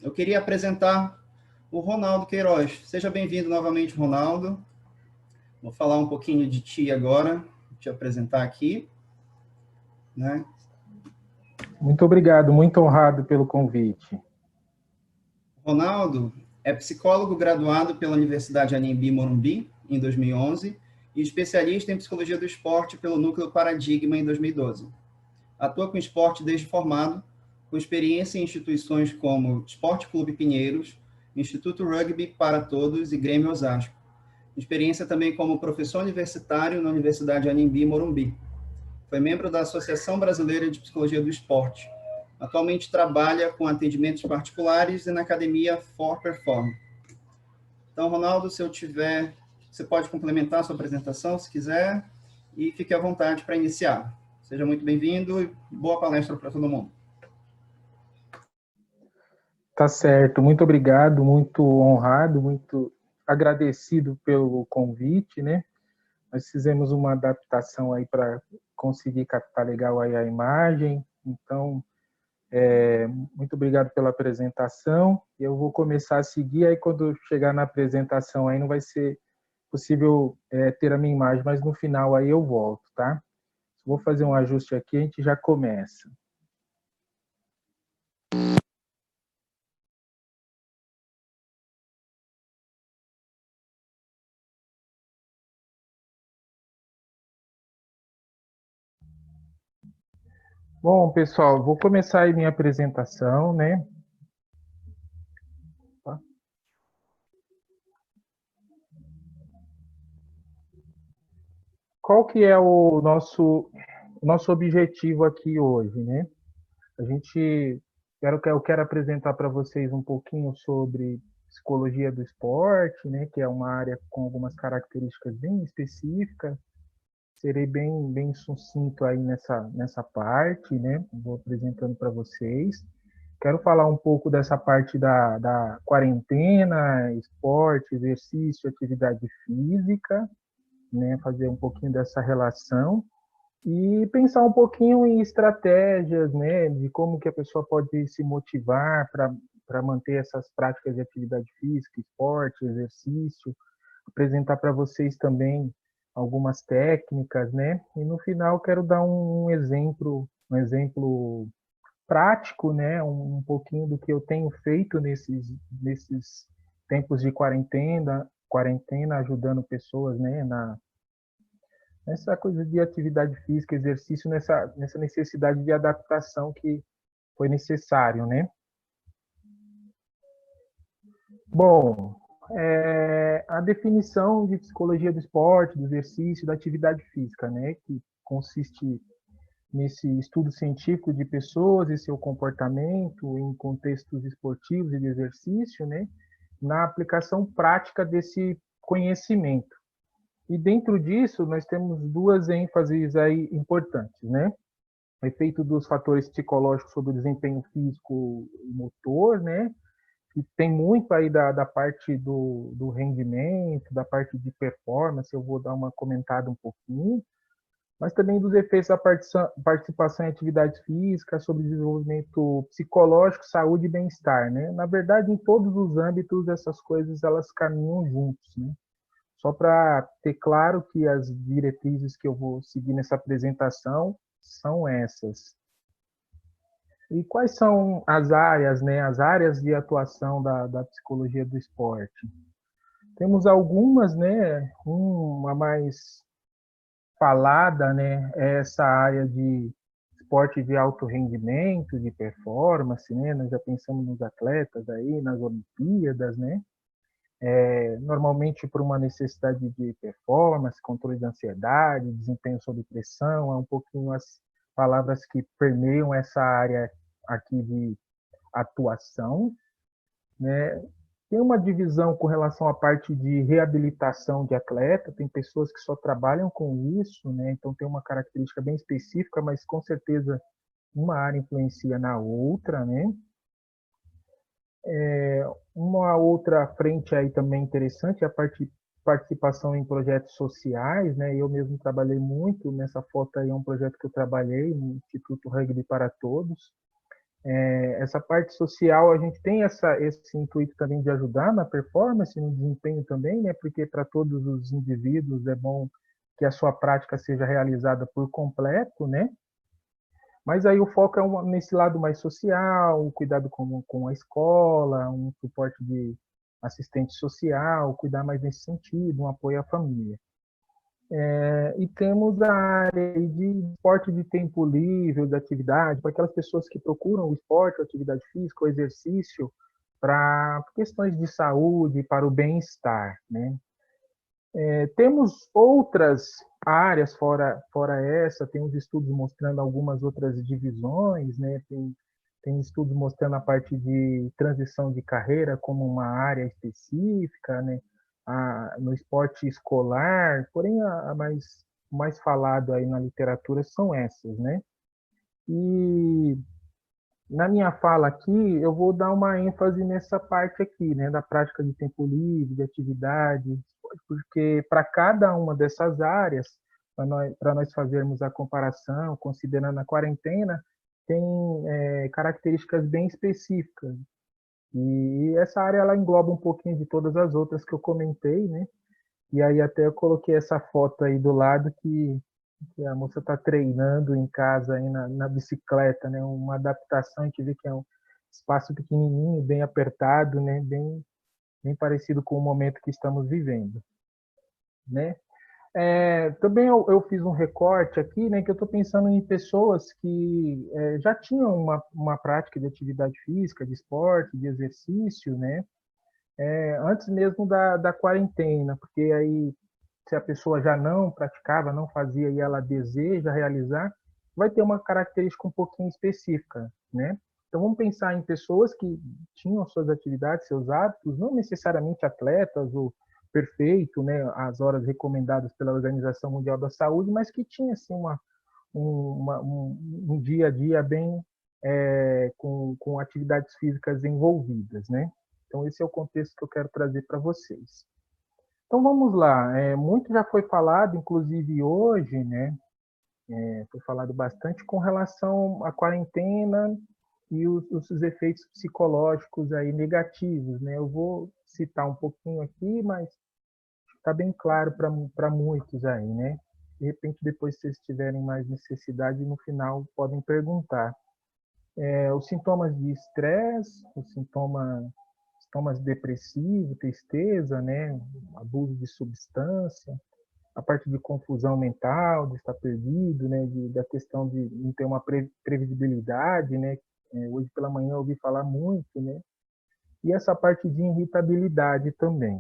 Eu queria apresentar o Ronaldo Queiroz. Seja bem-vindo novamente, Ronaldo. Vou falar um pouquinho de ti agora, te apresentar aqui, né? Muito obrigado, muito honrado pelo convite. Ronaldo é psicólogo graduado pela Universidade Anhembi Morumbi, em 2011, e especialista em psicologia do esporte pelo Núcleo Paradigma, em 2012. Atua com esporte desde formado, com experiência em instituições como Esporte Clube Pinheiros, Instituto Rugby para Todos e Grêmio Osasco. Experiência também como professor universitário na Universidade Anhembi Morumbi. Foi membro da Associação Brasileira de Psicologia do Esporte. Atualmente trabalha com atendimentos particulares e na Academia For Perform. Então, Ronaldo, se eu tiver, você pode complementar a sua apresentação, se quiser, e fique à vontade para iniciar. Seja muito bem-vindo e boa palestra para todo mundo. Tá certo, muito obrigado, muito honrado, muito agradecido pelo convite, né? Nós fizemos uma adaptação aí para conseguir captar legal aí a imagem, então, muito obrigado pela apresentação. Eu vou começar a seguir, aí quando chegar na apresentação aí não vai ser possível ter a minha imagem, mas no final aí eu volto, tá? Vou fazer um ajuste aqui, a gente já começa. Bom, pessoal, vou começar aí minha apresentação, né? Qual que é o nosso objetivo aqui hoje, né? Eu quero apresentar para vocês um pouquinho sobre psicologia do esporte, né? Que é uma área com algumas características bem específicas. Serei bem sucinto aí nessa parte, né? Vou apresentando para vocês. Quero falar um pouco dessa parte da quarentena, esporte, exercício, atividade física, né? Fazer um pouquinho dessa relação e pensar um pouquinho em estratégias, né? De como que a pessoa pode se motivar para manter essas práticas de atividade física, esporte, exercício, apresentar para vocês também algumas técnicas, né? E no final quero dar um exemplo prático, né? Um pouquinho do que eu tenho feito nesses tempos de quarentena ajudando pessoas, né? Nessa coisa de atividade física, exercício, nessa necessidade de adaptação que foi necessário, né? Bom, a definição de psicologia do esporte, do exercício, da atividade física, né? Que consiste nesse estudo científico de pessoas e seu comportamento em contextos esportivos e de exercício, né? Na aplicação prática desse conhecimento. E dentro disso, nós temos duas ênfases aí importantes, né? O efeito dos fatores psicológicos sobre o desempenho físico e motor, né? Que tem muito aí da parte do rendimento, da parte de performance, eu vou dar uma comentada um pouquinho, mas também dos efeitos da participação em atividades físicas, sobre desenvolvimento psicológico, saúde e bem-estar, né? Na verdade, em todos os âmbitos, essas coisas elas caminham juntos, né? Só para ter claro que as diretrizes que eu vou seguir nessa apresentação são essas. E quais são as áreas, né? As áreas de atuação da psicologia do esporte? Temos algumas, né? Uma mais falada, né? É essa área de esporte de alto rendimento, de performance, né? Nós já pensamos nos atletas aí, nas Olimpíadas, né? Normalmente por uma necessidade de performance, controle de ansiedade, desempenho sob pressão, é um pouquinho as palavras que permeiam essa área aqui de atuação, né? Tem uma divisão com relação à parte de reabilitação de atleta, tem pessoas que só trabalham com isso, né? Então tem uma característica bem específica, mas com certeza uma área influencia na outra, né? Uma outra frente aí também interessante é a participação em projetos sociais, né? Eu mesmo trabalhei muito nessa foto aí, é um projeto que eu trabalhei no Instituto Rugby para Todos, Essa parte social, a gente tem esse intuito também de ajudar na performance, no desempenho também, né? Porque para todos os indivíduos é bom que a sua prática seja realizada por completo, né? Mas aí o foco é nesse lado mais social, o cuidado com a escola, um suporte de assistente social, cuidar mais nesse sentido, um apoio à família. E temos a área de esporte de tempo livre, de atividade, para aquelas pessoas que procuram o esporte, a atividade física, o exercício, para questões de saúde, para o bem-estar, né? Temos outras áreas fora essa, temos estudos mostrando algumas outras divisões, né? Tem estudos mostrando a parte de transição de carreira como uma área específica, né? No esporte escolar, porém a mais falado aí na literatura são essas, né? E na minha fala aqui, eu vou dar uma ênfase nessa parte aqui, né, da prática de tempo livre, de atividade, porque para cada uma dessas áreas, para nós fazermos a comparação, considerando a quarentena, tem características bem específicas. E essa área ela engloba um pouquinho de todas as outras que eu comentei, né? E aí até eu coloquei essa foto aí do lado que a moça está treinando em casa aí na bicicleta, né? Uma adaptação, a gente vê que é um espaço pequenininho, bem apertado, né? Bem parecido com o momento que estamos vivendo, né? Também eu fiz um recorte aqui, né? Que eu estou pensando em pessoas que já tinham uma prática de atividade física, de esporte, de exercício, né? Antes mesmo da quarentena, porque aí se a pessoa já não praticava, não fazia e ela deseja realizar, vai ter uma característica um pouquinho específica, né? Então vamos pensar em pessoas que tinham suas atividades, seus hábitos, não necessariamente atletas ou perfeito, né, as horas recomendadas pela Organização Mundial da Saúde, mas que tinha assim um dia a dia bem com atividades físicas envolvidas, né? Então esse é o contexto que eu quero trazer para vocês. Então vamos lá, muito já foi falado, inclusive hoje, né? Foi falado bastante com relação à quarentena e os efeitos psicológicos aí negativos, né? Eu vou citar um pouquinho aqui, mas está bem claro para muitos aí, né? De repente, depois, se vocês tiverem mais necessidade, no final podem perguntar. Os sintomas de estresse, os sintomas depressivos, tristeza, né? Abuso de substância, a parte de confusão mental, de estar perdido, né? Da questão de não ter uma previsibilidade, né? Hoje pela manhã eu ouvi falar muito, né? E essa parte de irritabilidade também.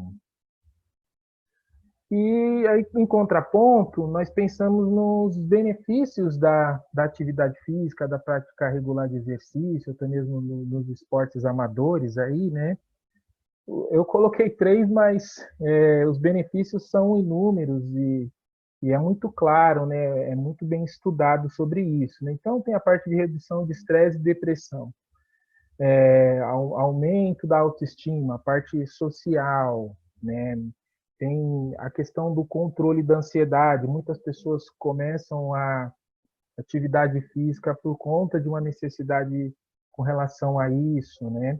E aí, em contraponto, nós pensamos nos benefícios da atividade física, da prática regular de exercício, até mesmo nos esportes amadores aí, né? Eu coloquei três, mas os benefícios são inúmeros e é muito claro, né? É muito bem estudado sobre isso, né? Então, tem a parte de redução de estresse e depressão, aumento da autoestima, a parte social, né? Tem a questão do controle da ansiedade. Muitas pessoas começam a atividade física por conta de uma necessidade com relação a isso, né?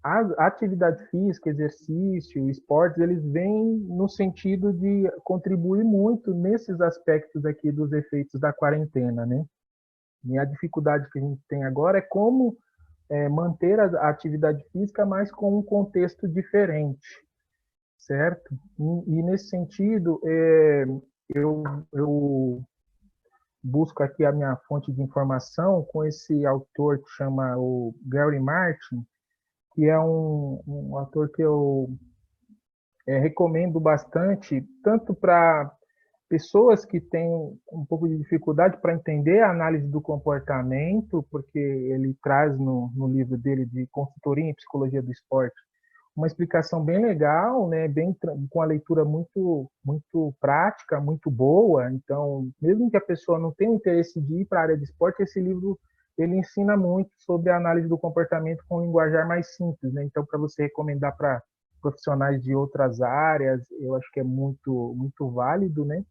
A atividade física, exercício, esportes, eles vêm no sentido de contribuir muito nesses aspectos aqui dos efeitos da quarentena, né? E a dificuldade que a gente tem agora é como manter a atividade física, mas com um contexto diferente, certo? E nesse sentido, eu busco aqui a minha fonte de informação com esse autor que chama o Gary Martin, que é um autor que eu recomendo bastante, tanto para pessoas que têm um pouco de dificuldade para entender a análise do comportamento, porque ele traz no livro dele de consultoria em psicologia do esporte uma explicação bem legal, né, com a leitura muito prática, muito boa. Então, mesmo que a pessoa não tenha interesse de ir para a área de esporte, esse livro ele ensina muito sobre a análise do comportamento com um linguajar mais simples, né? Então, para você recomendar para profissionais de outras áreas, eu acho que é muito válido, né?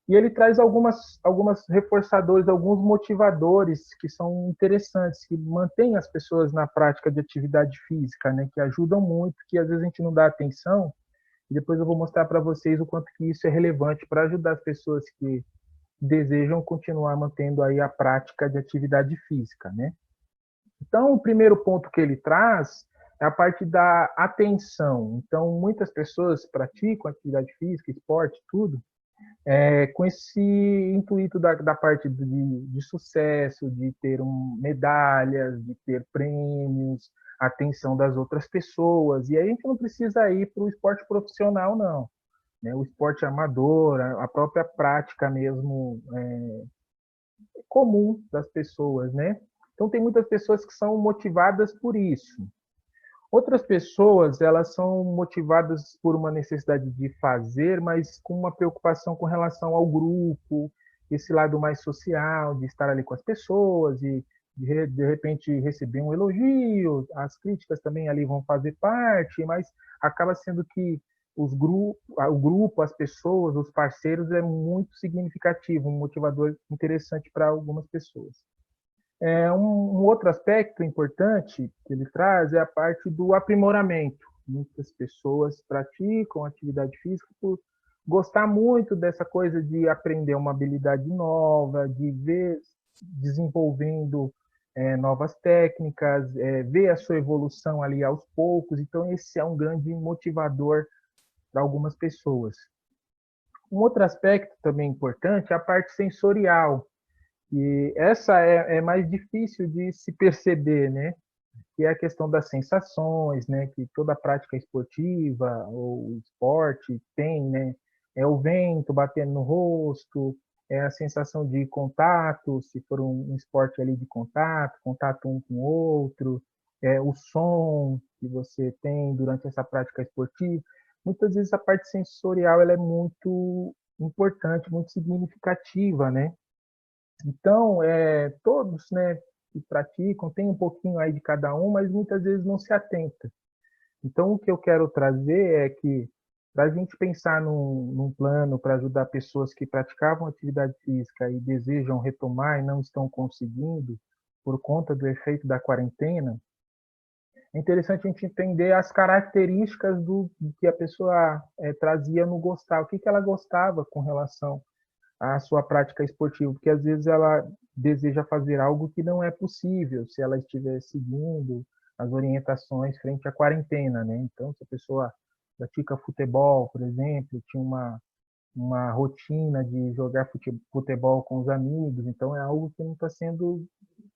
E ele traz algumas reforçadores, alguns motivadores que são interessantes, que mantêm as pessoas na prática de atividade física, né? Que ajudam muito, que às vezes a gente não dá atenção. E depois eu vou mostrar para vocês o quanto que isso é relevante para ajudar as pessoas que desejam continuar mantendo aí a prática de atividade física, né? Então, o primeiro ponto que ele traz é a parte da atenção. Então, muitas pessoas praticam atividade física, esporte, tudo, com esse intuito da parte de sucesso, de ter medalhas, de ter prêmios, atenção das outras pessoas. E aí a gente não precisa ir para o esporte profissional, não. Né? O esporte amador, a própria prática mesmo comum das pessoas, né? Então tem muitas pessoas que são motivadas por isso. Outras pessoas, elas são motivadas por uma necessidade de fazer, mas com uma preocupação com relação ao grupo, esse lado mais social, de estar ali com as pessoas e de repente receber um elogio, as críticas também ali vão fazer parte, mas acaba sendo que o grupo, as pessoas, os parceiros é muito significativo, um motivador interessante para algumas pessoas. Um outro aspecto importante que ele traz é a parte do aprimoramento. Muitas pessoas praticam atividade física por gostar muito dessa coisa de aprender uma habilidade nova, de ver desenvolvendo novas técnicas, ver a sua evolução ali aos poucos. Então, esse é um grande motivador para algumas pessoas. Um outro aspecto também importante é a parte sensorial. E essa é mais difícil de se perceber, né? Que é a questão das sensações, né? Que toda prática esportiva ou esporte tem, né? É o vento batendo no rosto, é a sensação de contato, se for um esporte ali de contato um com o outro, é o som que você tem durante essa prática esportiva. Muitas vezes a parte sensorial ela é muito importante, muito significativa, né? Então, todos, né, que praticam, tem um pouquinho aí de cada um, mas muitas vezes não se atenta. Então, o que eu quero trazer é que, para a gente pensar num plano para ajudar pessoas que praticavam atividade física e desejam retomar e não estão conseguindo, por conta do efeito da quarentena, é interessante a gente entender as características do que a pessoa trazia no gostar, o que ela gostava com relação a sua prática esportiva, porque às vezes ela deseja fazer algo que não é possível se ela estiver seguindo as orientações frente à quarentena, né? Então, se a pessoa pratica futebol, por exemplo, tinha uma rotina de jogar futebol com os amigos, então é algo que não está sendo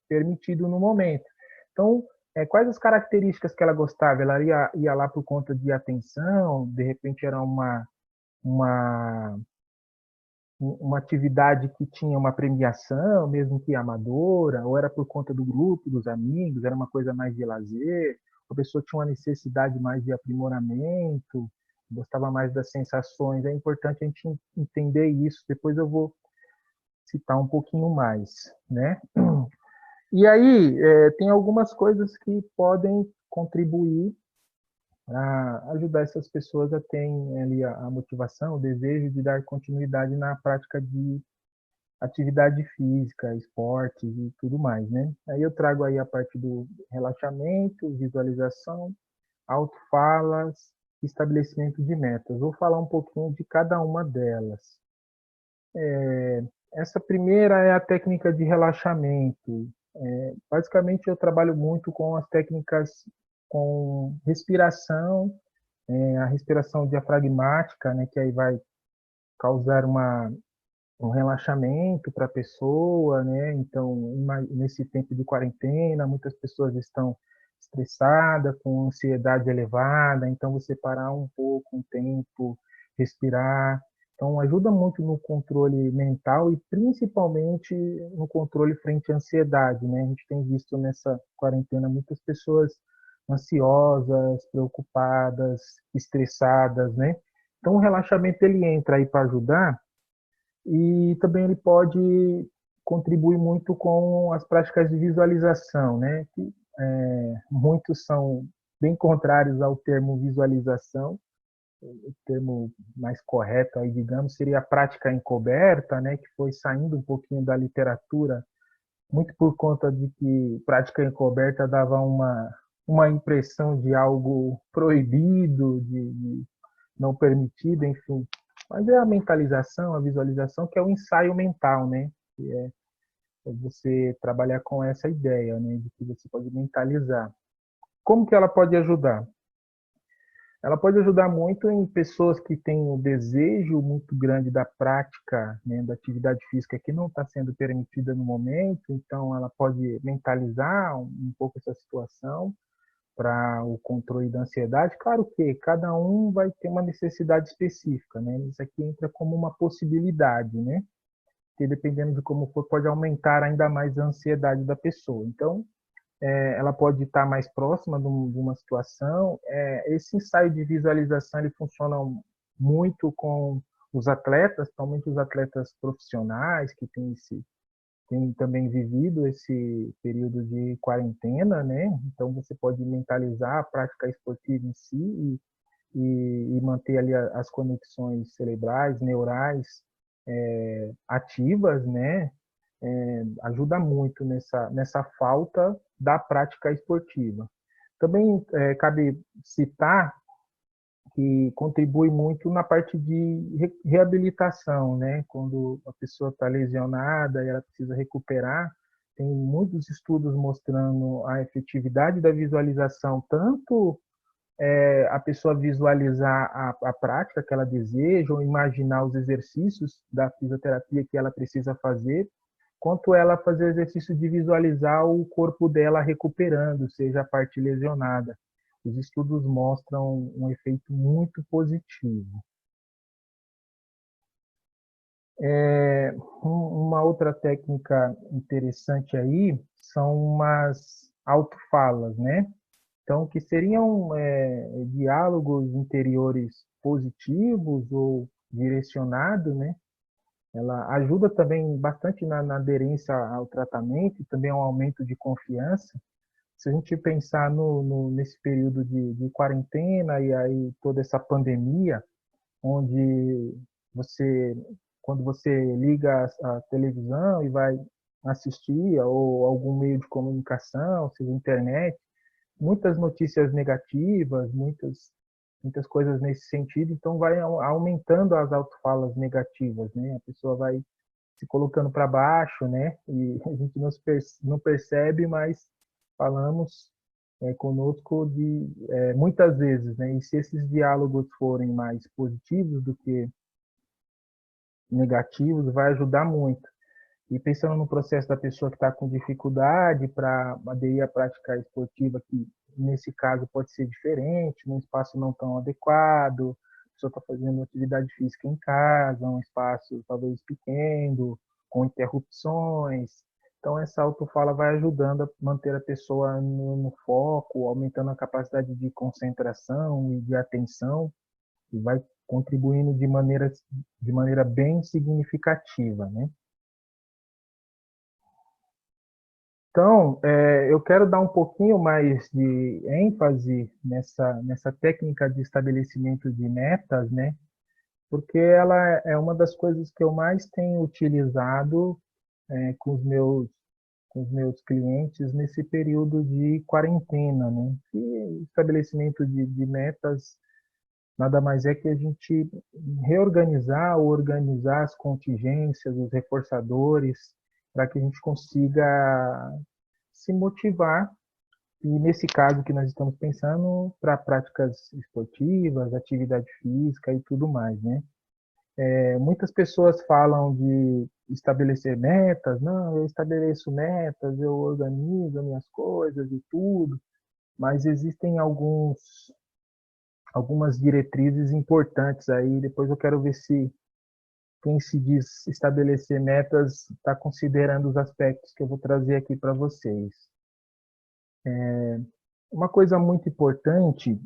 permitido no momento. Então, quais as características que ela gostava? Ela ia lá por conta de atenção, de repente era uma uma atividade que tinha uma premiação, mesmo que amadora, ou era por conta do grupo, dos amigos, era uma coisa mais de lazer, a pessoa tinha uma necessidade mais de aprimoramento, gostava mais das sensações. É importante a gente entender isso, depois eu vou citar um pouquinho mais, né? E aí, tem algumas coisas que podem contribuir para ajudar essas pessoas a terem ali a motivação, o desejo de dar continuidade na prática de atividade física, esportes e tudo mais, né? Aí eu trago aí a parte do relaxamento, visualização, autofalas, estabelecimento de metas. Vou falar um pouquinho de cada uma delas. Essa primeira é a técnica de relaxamento. Basicamente, eu trabalho muito com as técnicas com respiração, a respiração diafragmática, né, que aí vai causar um relaxamento para a pessoa, né? Então, nesse tempo de quarentena, muitas pessoas estão estressadas, com ansiedade elevada, então você parar um pouco, um tempo, respirar, então ajuda muito no controle mental e principalmente no controle frente à ansiedade, né? A gente tem visto nessa quarentena muitas pessoas ansiosas, preocupadas, estressadas, né? Então o relaxamento ele entra aí para ajudar e também ele pode contribuir muito com as práticas de visualização, né? Que, muitos são bem contrários ao termo visualização, o termo mais correto aí, digamos, seria a prática encoberta, né, que foi saindo um pouquinho da literatura, muito por conta de que prática encoberta dava uma impressão de algo proibido, de não permitido, enfim. Mas é a mentalização, a visualização, que é o ensaio mental, né? Que é você trabalhar com essa ideia, né, de que você pode mentalizar. Como que ela pode ajudar? Ela pode ajudar muito em pessoas que têm o desejo muito grande da prática, né, da atividade física que não está sendo permitida no momento, então ela pode mentalizar um pouco essa situação para o controle da ansiedade. Claro que cada um vai ter uma necessidade específica, né? Isso aqui entra como uma possibilidade, né? Que dependendo de como for, pode aumentar ainda mais a ansiedade da pessoa. Então, ela pode estar mais próxima de uma situação. Esse ensaio de visualização ele funciona muito com os atletas, principalmente os atletas profissionais que têm também vivido esse período de quarentena, né? Então você pode mentalizar a prática esportiva em si e manter ali as conexões cerebrais, neurais ativas, né? Ajuda muito nessa falta da prática esportiva. Também cabe citar que contribui muito na parte de reabilitação, né? Quando a pessoa está lesionada e ela precisa recuperar, tem muitos estudos mostrando a efetividade da visualização, tanto a pessoa visualizar a prática que ela deseja ou imaginar os exercícios da fisioterapia que ela precisa fazer, quanto ela fazer o exercício de visualizar o corpo dela recuperando, seja a parte lesionada. Os estudos mostram um efeito muito positivo. Uma outra técnica interessante aí são umas autofalas, né? Então, que seriam diálogos interiores positivos ou direcionados, né? Ela ajuda também bastante na aderência ao tratamento e também ao aumento de confiança. Se a gente pensar nesse período de quarentena e aí toda essa pandemia, onde você, quando você liga a televisão e vai assistir ou algum meio de comunicação, seja internet, muitas notícias negativas, muitas coisas nesse sentido, então vai aumentando as autofalas negativas, né? A pessoa vai se colocando para baixo, né? E a gente não percebe, mas falamos conosco muitas vezes, né? E se esses diálogos forem mais positivos do que negativos, vai ajudar muito. E pensando no processo da pessoa que está com dificuldade para aderir à prática esportiva, que nesse caso pode ser diferente, num espaço não tão adequado, a pessoa está fazendo atividade física em casa, um espaço talvez pequeno, com interrupções. Então, essa autofala vai ajudando a manter a pessoa no foco, aumentando a capacidade de concentração e de atenção, e vai contribuindo de maneira bem significativa, né? Então, eu quero dar um pouquinho mais de ênfase nessa técnica de estabelecimento de metas, né? Porque ela é uma das coisas que eu mais tenho utilizado com os meus clientes nesse período de quarentena, né? E estabelecimento de metas nada mais é que a gente reorganizar ou organizar as contingências, os reforçadores, para que a gente consiga se motivar, e nesse caso que nós estamos pensando, para práticas esportivas, atividade física e tudo mais, né? Muitas pessoas falam de estabelecer metas, não, eu estabeleço metas, eu organizo minhas coisas e tudo, mas existem algumas diretrizes importantes aí, depois eu quero ver se quem se diz estabelecer metas está considerando os aspectos que eu vou trazer aqui para vocês. Uma coisa muito importante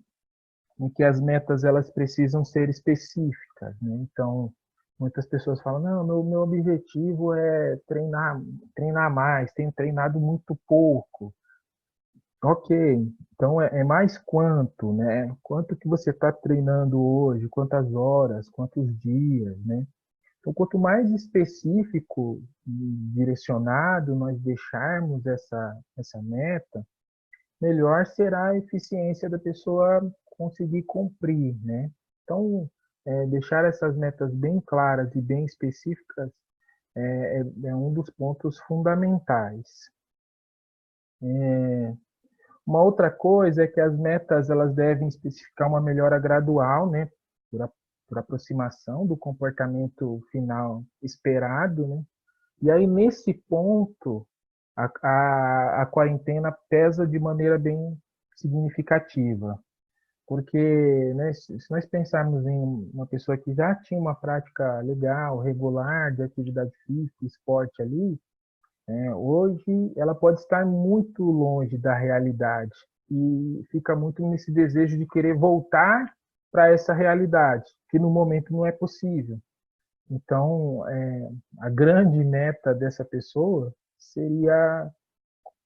é que as metas elas precisam ser específicas, né? Então, muitas pessoas falam, não, meu objetivo é treinar mais, tenho treinado muito pouco. Ok, Então, é mais quanto, né? Quanto que você está treinando hoje, quantas horas, quantos dias, né? Então, quanto mais específico e direcionado nós deixarmos essa meta, melhor será a eficiência da pessoa conseguir cumprir, né? Então, deixar essas metas bem claras e bem específicas é um dos pontos fundamentais. Uma outra coisa é que as metas elas devem especificar uma melhora gradual, né, por aproximação do comportamento final esperado, né? E aí nesse ponto a quarentena pesa de maneira bem significativa, porque, né, se nós pensarmos em uma pessoa que já tinha uma prática legal, regular de atividade física, esporte ali, hoje ela pode estar muito longe da realidade e fica muito nesse desejo de querer voltar para essa realidade, que no momento não é possível. Então, a grande meta dessa pessoa seria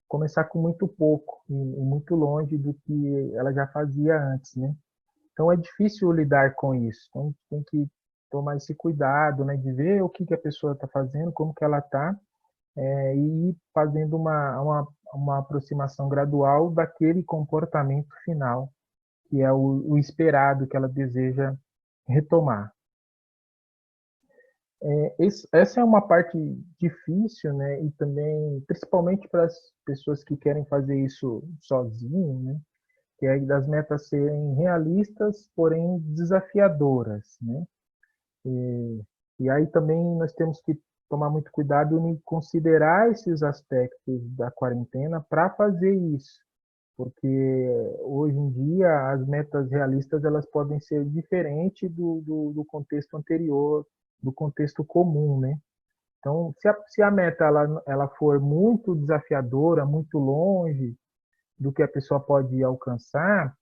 começar com muito pouco e muito longe do que ela já fazia antes, né? Então, é difícil lidar com isso. Então, a gente tem que tomar esse cuidado, né, de ver o que que a pessoa está fazendo, como que ela está, e ir fazendo uma aproximação gradual daquele comportamento final, que é o esperado que ela deseja retomar. Essa é uma parte difícil, né? E também, principalmente para as pessoas que querem fazer isso sozinho, né? Que é das metas serem realistas, porém desafiadoras, né? E aí também nós temos que tomar muito cuidado em considerar esses aspectos da quarentena para fazer isso, porque hoje em dia as metas realistas elas podem ser diferentes do contexto anterior, do contexto comum, né? Então, se a meta ela for muito desafiadora, muito longe do que a pessoa pode alcançar,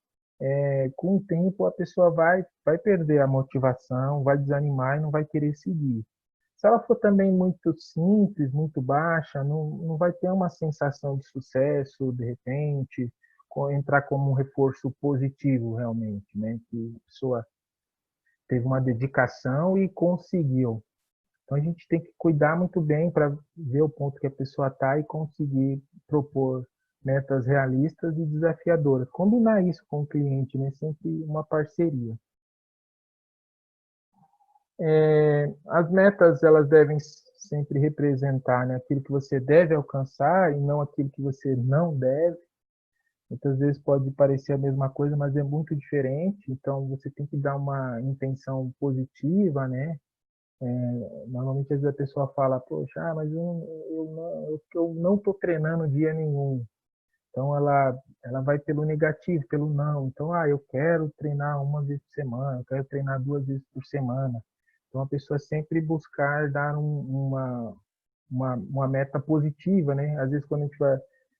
com o tempo a pessoa vai perder a motivação, vai desanimar e não vai querer seguir. Se ela for também muito simples, muito baixa, não vai ter uma sensação de sucesso, de repente, entrar como um reforço positivo realmente, né? Que a pessoa teve uma dedicação e conseguiu. Então a gente tem que cuidar muito bem para ver o ponto que a pessoa está e conseguir propor metas realistas e desafiadoras. Combinar isso com o cliente, né? Sempre uma parceria. As metas elas devem sempre representar, né, aquilo que você deve alcançar e não aquilo que você não deve. Muitas vezes pode parecer a mesma coisa, mas é muito diferente. Então você tem que dar uma intenção positiva, né? Normalmente às vezes a pessoa fala, poxa, mas eu não estou treinando dia nenhum. Então ela vai pelo negativo, pelo não. Então, eu quero treinar uma vez por semana, eu quero treinar 2 vezes por semana. Então a pessoa sempre buscar dar uma meta positiva, né? Às vezes quando a gente vai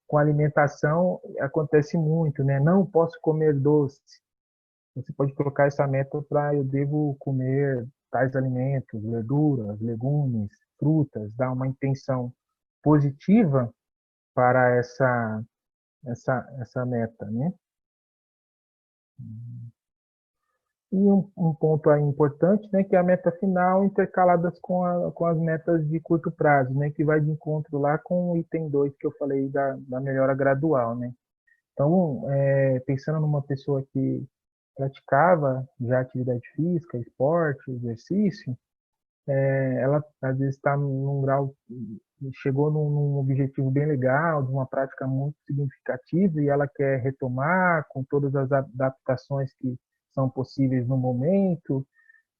com alimentação acontece muito, né? Não posso comer doce. Você pode colocar essa meta para eu devo comer tais alimentos, verduras, legumes, frutas, dar uma intenção positiva para essa meta, né? E um ponto aí importante, né, que é a meta final intercaladas com as metas de curto prazo, né, que vai de encontro lá com o item 2 que eu falei da melhora gradual, né? Então, pensando numa pessoa que praticava já atividade física, esporte, exercício, ela às vezes está num grau, chegou num objetivo bem legal, de uma prática muito significativa e ela quer retomar com todas as adaptações que são possíveis no momento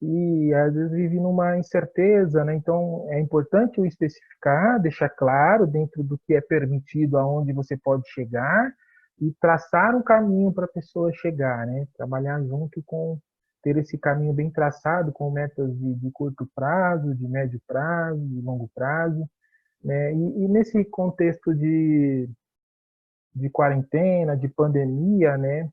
e às vezes vive numa incerteza, né? Então é importante o especificar, deixar claro dentro do que é permitido, aonde você pode chegar e traçar um caminho para a pessoa chegar, né? Trabalhar junto com ter esse caminho bem traçado com metas de curto prazo, de médio prazo, de longo prazo, né? E nesse contexto de quarentena, de pandemia, né?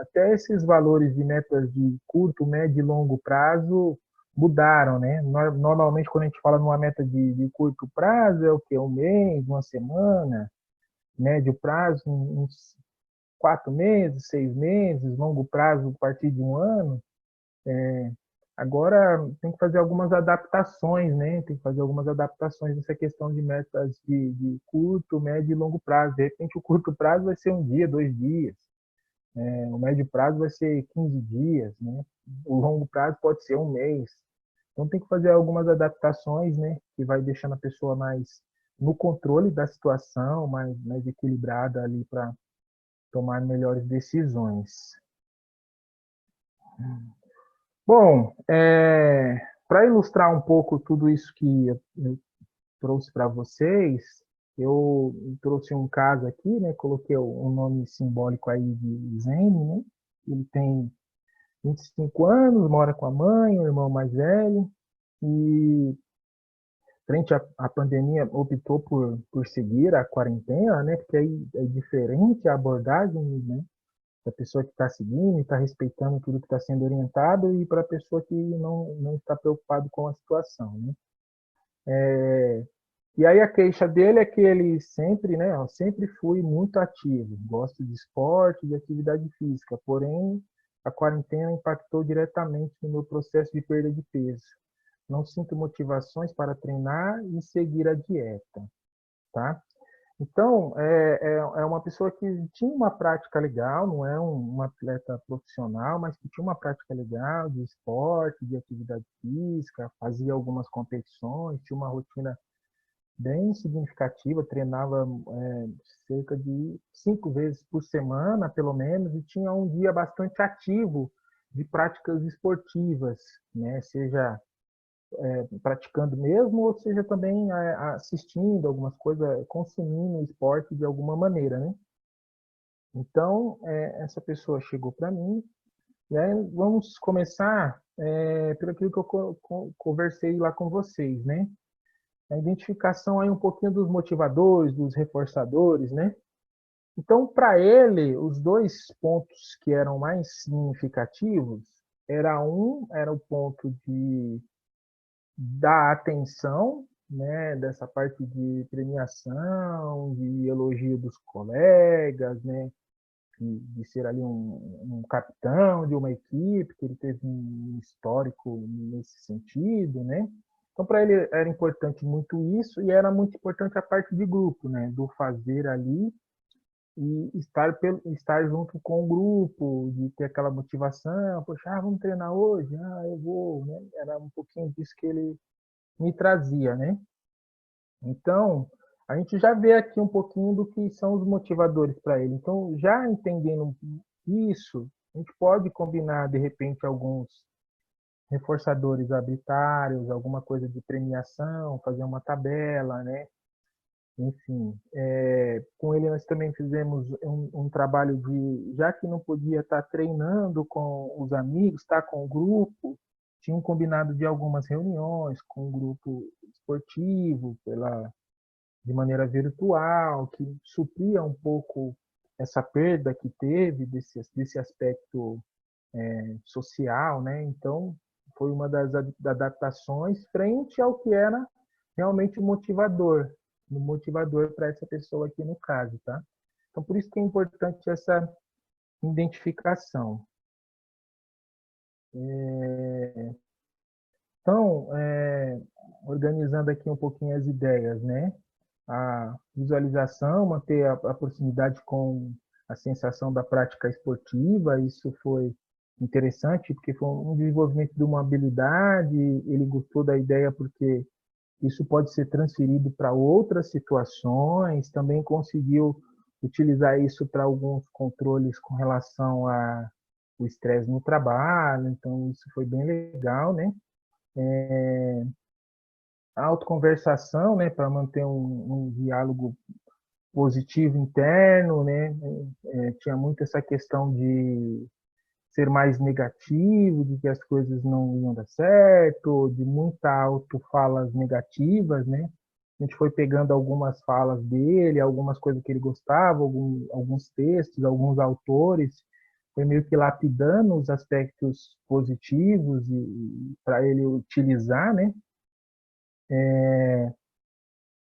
Até esses valores de metas de curto, médio e longo prazo mudaram, né? Normalmente, quando a gente fala numa meta de curto prazo, é o quê? Um mês, uma semana, médio prazo, uns 4 meses, 6 meses, longo prazo a partir de 1 ano. Agora tem que fazer algumas adaptações, né? Tem que fazer algumas adaptações nessa questão de metas de curto, médio e longo prazo. De repente, o curto prazo vai ser 1 dia, 2 dias. O médio prazo vai ser 15 dias, né? O longo prazo pode ser 1 mês. Então, tem que fazer algumas adaptações, né? Que vai deixando a pessoa mais no controle da situação, mais equilibrada ali para tomar melhores decisões. Bom, para ilustrar um pouco tudo isso que eu trouxe para vocês, eu trouxe um caso aqui, né? Coloquei um nome simbólico aí de Zen, né? Ele tem 25 anos, mora com a mãe, o irmão mais velho, e frente à pandemia optou por seguir a quarentena, né? Porque aí é diferente a abordagem, né? Da pessoa que está seguindo, está respeitando tudo que está sendo orientado, e para a pessoa que não está preocupado com a situação, né? E aí a queixa dele é que ele sempre, né? Eu sempre fui muito ativo, gosto de esporte, de atividade física, porém a quarentena impactou diretamente no meu processo de perda de peso. Não sinto motivações para treinar e seguir a dieta, tá? Então, é uma pessoa que tinha uma prática legal, não é um atleta profissional, mas que tinha uma prática legal de esporte, de atividade física, fazia algumas competições, tinha uma rotina bem significativa, treinava cerca de 5 vezes por semana, pelo menos, e tinha um dia bastante ativo de práticas esportivas, né? Seja praticando mesmo, ou seja também assistindo algumas coisas, consumindo o esporte de alguma maneira, né? Então, essa pessoa chegou para mim, e aí vamos começar pelo aquilo que eu conversei lá com vocês, né? A identificação aí um pouquinho dos motivadores, dos reforçadores, né? Então, para ele, os 2 pontos que eram mais significativos era o ponto da atenção, né, dessa parte de premiação, de elogio dos colegas, né, de ser ali um capitão de uma equipe, que ele teve um histórico nesse sentido, né? Então, para ele era importante muito isso, e era muito importante a parte de grupo, né, do fazer ali e estar junto com o grupo, de ter aquela motivação, poxa, vamos treinar hoje, eu vou, né? Era um pouquinho disso que ele me trazia, né? Então, a gente já vê aqui um pouquinho do que são os motivadores para ele. Então, já entendendo isso, a gente pode combinar, de repente, alguns reforçadores arbitrários, alguma coisa de premiação, fazer uma tabela, né? Enfim, com ele nós também fizemos um trabalho de, já que não podia estar treinando com os amigos, estar com o grupo, tinha um combinado de algumas reuniões com o grupo esportivo, de maneira virtual, que supria um pouco essa perda que teve desse aspecto social, né? Então, foi uma das adaptações frente ao que era realmente o motivador para essa pessoa aqui no caso, tá? Então, por isso que é importante essa identificação. Então, organizando aqui um pouquinho as ideias, né? A visualização, manter a proximidade com a sensação da prática esportiva, isso foi interessante, porque foi um desenvolvimento de uma habilidade, ele gostou da ideia porque isso pode ser transferido para outras situações, também conseguiu utilizar isso para alguns controles com relação ao estresse no trabalho, então isso foi bem legal, né? A autoconversação, né, para manter um diálogo positivo interno, né? Tinha muito essa questão de ser mais negativo, de que as coisas não iam dar certo, de muita autofalas negativas, né? A gente foi pegando algumas falas dele, algumas coisas que ele gostava, alguns textos, alguns autores, foi meio que lapidando os aspectos positivos e para ele utilizar, né?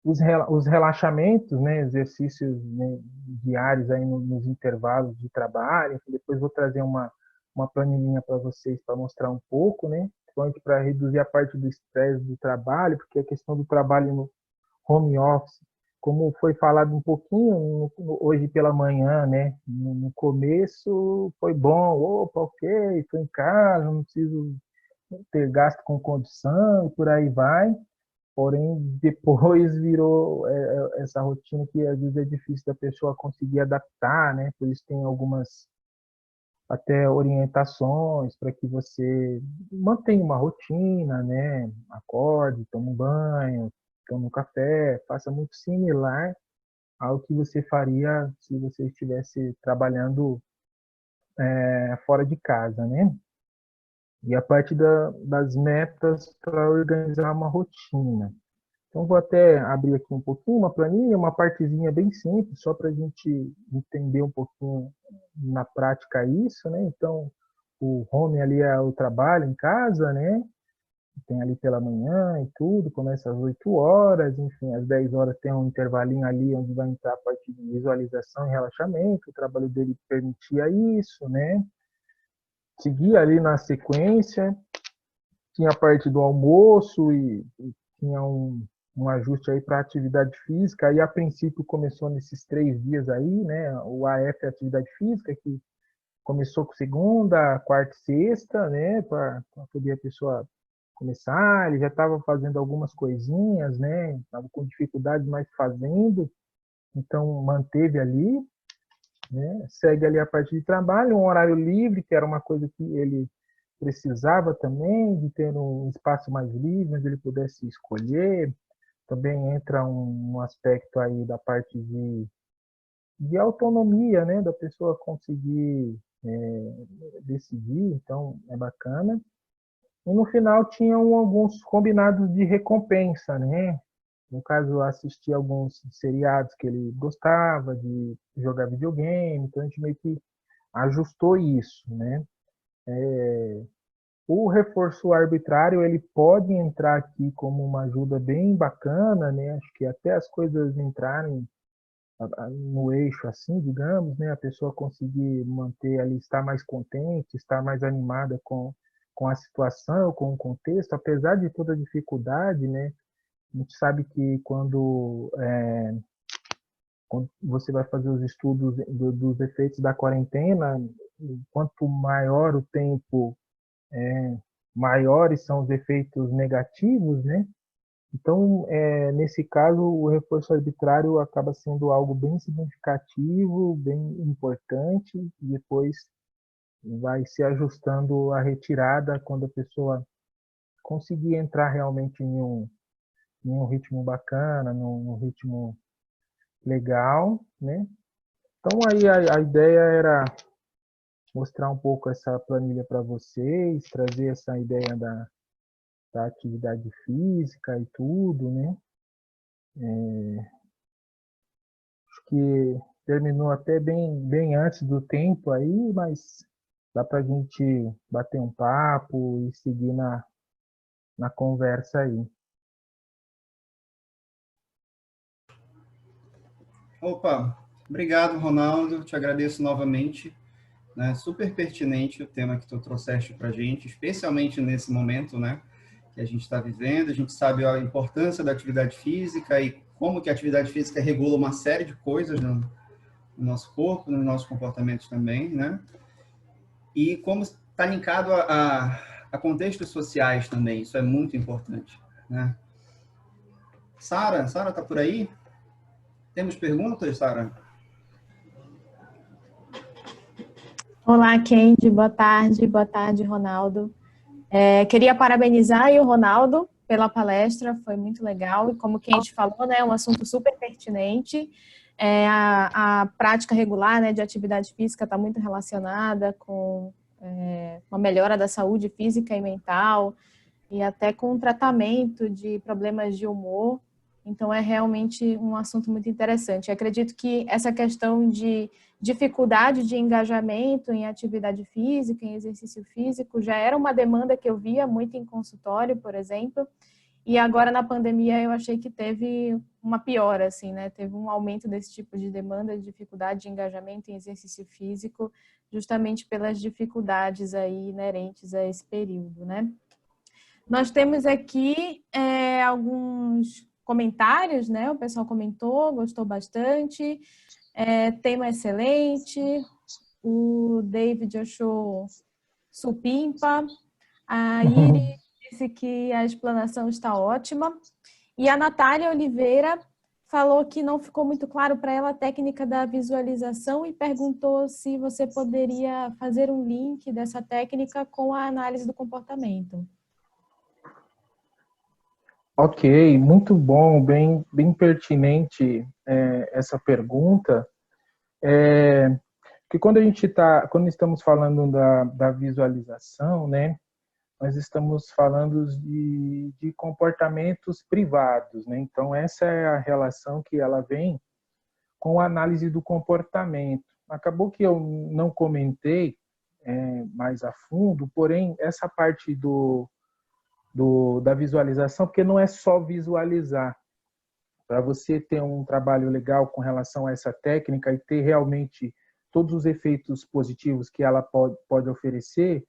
os relaxamentos, né, exercícios, né, diários aí nos intervalos de trabalho. Depois vou trazer uma planilhinha para vocês para mostrar um pouco, né, principalmente para reduzir a parte do estresse do trabalho, porque a questão do trabalho no home office, como foi falado um pouquinho hoje pela manhã, né, no começo foi bom, opa, ok, estou em casa, não preciso ter gasto com condução e por aí vai. Porém, depois virou essa rotina que às vezes é difícil da pessoa conseguir adaptar, né? Por isso tem algumas até orientações para que você mantenha uma rotina, né? Acorde, tome um banho, tome um café, faça muito similar ao que você faria se você estivesse trabalhando fora de casa, né? E a parte das metas para organizar uma rotina. Então, vou até abrir aqui um pouquinho, uma planilha, uma partezinha bem simples, só para a gente entender um pouquinho na prática isso, né? Então, o home ali é o trabalho em casa, né? Tem ali pela manhã e tudo, começa às 8 horas, enfim, às 10 horas tem um intervalinho ali onde vai entrar a parte de visualização e relaxamento, o trabalho dele permitia isso, né? Seguir ali na sequência, tinha a parte do almoço e tinha um ajuste aí para atividade física. Aí, a princípio, começou nesses 3 dias aí, né? O AF é atividade física, que começou com segunda, quarta e sexta, né? Para poder a pessoa começar. Ele já estava fazendo algumas coisinhas, né? Estava com dificuldade, mas fazendo. Então, manteve ali, né? Segue ali a parte de trabalho, um horário livre, que era uma coisa que ele precisava também de ter um espaço mais livre, onde ele pudesse escolher. Também entra um aspecto aí da parte de autonomia, né, da pessoa conseguir decidir, então é bacana. E no final tinham alguns combinados de recompensa, né? No caso, assistir alguns seriados que ele gostava de jogar videogame, então a gente meio que ajustou isso, né? O reforço arbitrário ele pode entrar aqui como uma ajuda bem bacana, né? Acho que até as coisas entrarem no eixo assim, digamos, né? A pessoa conseguir manter ali, estar mais contente, estar mais animada com a situação, com o contexto, apesar de toda a dificuldade, né? A gente sabe que quando você vai fazer os estudos dos efeitos da quarentena, quanto maior o tempo, maiores são os efeitos negativos, né? Então, nesse caso, o reforço arbitrário acaba sendo algo bem significativo, bem importante, e depois vai se ajustando a retirada quando a pessoa conseguir entrar realmente em um ritmo bacana, num ritmo legal, né? Então, aí a ideia era mostrar um pouco essa planilha para vocês, trazer essa ideia da atividade física e tudo, né? Acho que terminou até bem antes do tempo aí, mas dá para a gente bater um papo e seguir na conversa aí. Opa, obrigado, Ronaldo. Te agradeço novamente. Né? Super pertinente o tema que tu trouxeste para a gente, especialmente nesse momento, né, que a gente está vivendo. A gente sabe a importância da atividade física e como que a atividade física regula uma série de coisas no nosso corpo, nos nossos comportamentos também, né? E como está linkado a contextos sociais também, isso é muito importante, né? Sara está por aí? Temos perguntas, Sara? Olá, Kendi, boa tarde, Ronaldo. Queria parabenizar aí o Ronaldo pela palestra, foi muito legal, e como o Kendi falou, né, é um assunto super pertinente. A prática regular, né, de atividade física está muito relacionada com uma melhora da saúde física e mental, e até com o tratamento de problemas de humor. Então, é realmente um assunto muito interessante. Eu acredito que essa questão de dificuldade de engajamento em atividade física, em exercício físico, já era uma demanda que eu via muito em consultório, por exemplo, e agora na pandemia eu achei que teve uma piora, assim, né? Teve um aumento desse tipo de demanda, de dificuldade de engajamento em exercício físico, justamente pelas dificuldades aí inerentes a esse período, né? Nós temos aqui alguns comentários, né? O pessoal comentou, gostou bastante. Tema excelente. O David achou supimpa. A Iris disse que a explanação está ótima. E a Natália Oliveira falou que não ficou muito claro para ela a técnica da visualização e perguntou se você poderia fazer um link dessa técnica com a análise do comportamento. Ok, muito bom, bem pertinente essa pergunta. Que quando estamos falando da visualização, né, nós estamos falando de comportamentos privados, né? Então essa é a relação que ela vem com a análise do comportamento. Acabou que eu não comentei mais a fundo, porém essa parte da visualização, porque não é só visualizar. Para você ter um trabalho legal com relação a essa técnica e ter realmente todos os efeitos positivos que ela pode oferecer,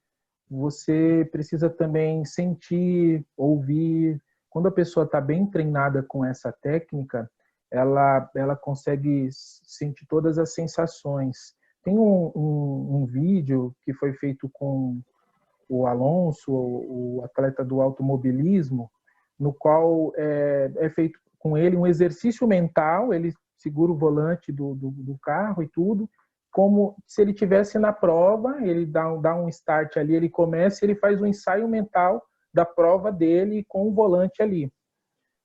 você precisa também sentir, ouvir. Quando a pessoa está bem treinada com essa técnica, ela consegue sentir todas as sensações. Tem um vídeo que foi feito com o Alonso, o atleta do automobilismo, no qual é feito com ele um exercício mental, ele segura o volante do carro e tudo, como se ele tivesse na prova, ele dá um start ali, ele começa, ele faz um ensaio mental da prova dele com o volante ali.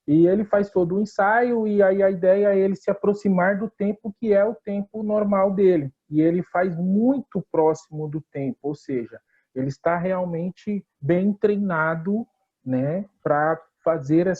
E ele faz todo o ensaio e aí a ideia é ele se aproximar do tempo que é o tempo normal dele. E ele faz muito próximo do tempo, ou seja, ele está realmente bem treinado, né, para fazer